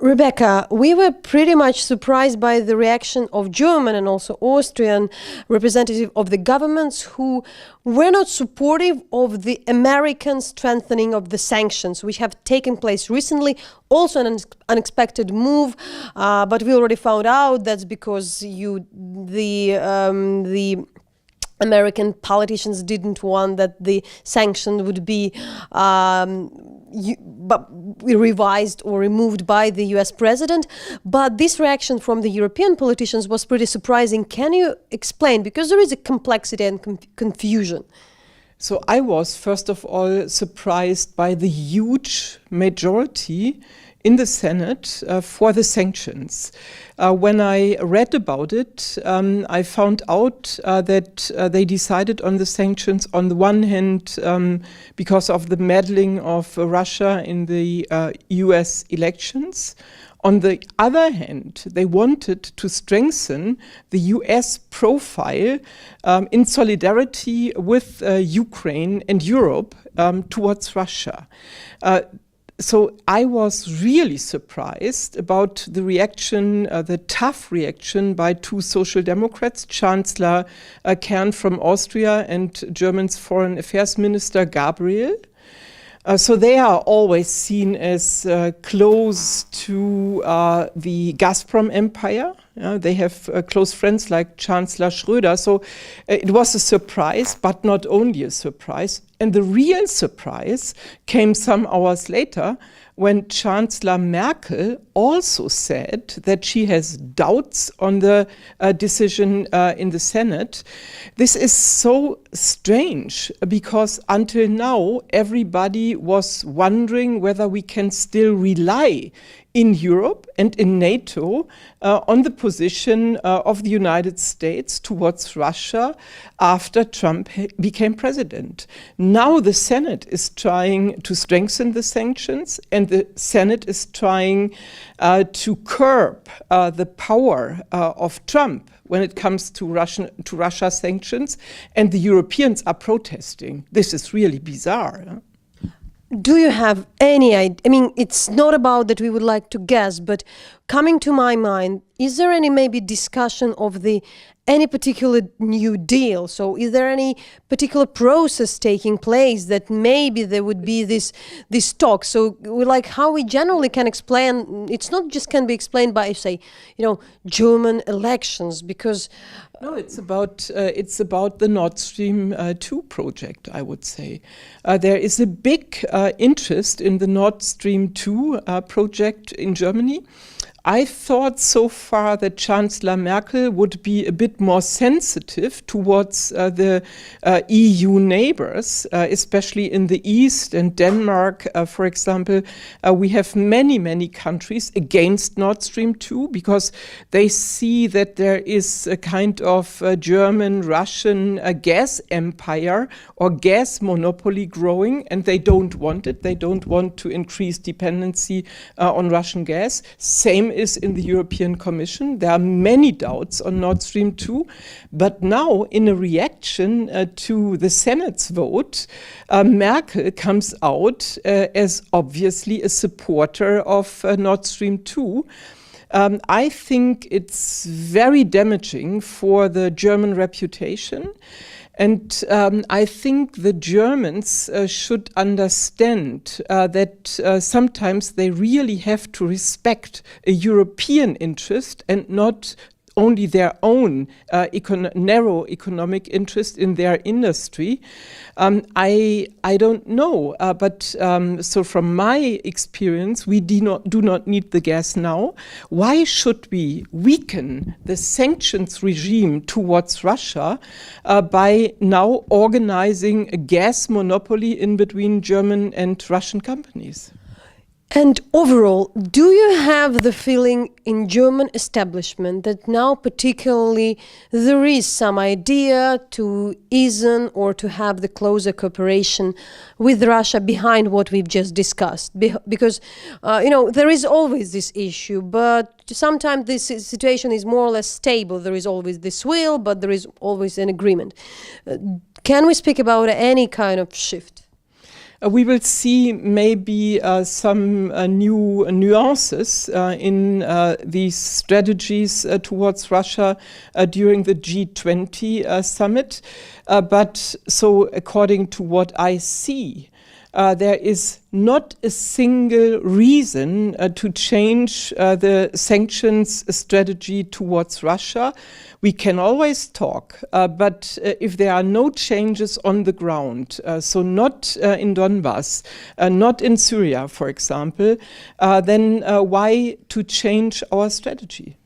Rebecca, we were pretty much surprised by the reaction of German and also Austrian representatives of the governments who were not supportive of the American strengthening of the sanctions, which have taken place recently. Also an unexpected move, but we already found out that's because the American politicians didn't want that the sanction would be revised or removed by the US president. But this reaction from the European politicians was pretty surprising. Can you explain? Because there is a complexity and confusion. So I was, first of all, surprised by the huge majority in the Senate for the sanctions. When I read about it, I found out that they decided on the sanctions on the one hand because of the meddling of Russia in the US elections. On the other hand, they wanted to strengthen the US profile in solidarity with Ukraine and Europe towards Russia. So I was really surprised about the reaction, the tough reaction by two social democrats, Chancellor Merkel from Austria and German's Foreign Affairs Minister Gabriel. So they are always seen as close to the Gazprom empire. They have close friends like Chancellor Schröder. So it was a surprise, but not only a surprise. And the real surprise came some hours later when Chancellor Merkel also said that she has doubts on the decision in the Senate. This is so strange because until now everybody was wondering whether we can still rely in Europe and in NATO on the position of the United States towards Russia after Trump became president. Now the Senate is trying to strengthen the sanctions, and the Senate is trying to curb the power of Trump when it comes to Russia sanctions, and the Europeans are protesting. This is really bizarre. Do you have any idea? I mean, it's not about that we would like to guess, but coming to my mind, is there any maybe discussion of any particular new deal? So is there any particular process taking place that maybe there would be this talk? So like how we generally can explain, it's not just can be explained by, say, German elections, because no, it's about the Nord Stream 2 project, I would say. There is a big interest in the Nord Stream 2 project in Germany. I thought so far that Chancellor Merkel would be a bit more sensitive towards the EU neighbours, especially in the east and Denmark, for example. We have many countries against Nord Stream 2 because they see that there is a kind of German-Russian gas empire or gas monopoly growing, and they don't want it. They don't want to increase dependency on Russian gas. Same is in the European Commission. There are many doubts on Nord Stream 2, but now in a reaction to the Senate's vote, Merkel comes out as obviously a supporter of Nord Stream 2. I think it's very damaging for the German reputation. And I think the Germans should understand that sometimes they really have to respect a European interest and not only their own narrow economic interest in their industry. I don't know, but so from my experience, we do not need the gas now. Why should we weaken the sanctions regime towards Russia by now organizing a gas monopoly in between German and Russian companies? And overall, do you have the feeling in German establishment that now particularly there is some idea to ease or to have the closer cooperation with Russia behind what we've just discussed? Because, there is always this issue, but sometimes this situation is more or less stable. There is always this will, but there is always an agreement. Can we speak about any kind of shift? We will see maybe some new nuances in these strategies towards Russia during the G20 summit. But so according to what I see, there is not a single reason to change the sanctions strategy towards Russia. We can always talk, but if there are no changes on the ground, so not in Donbass, not in Syria, for example, then why to change our strategy?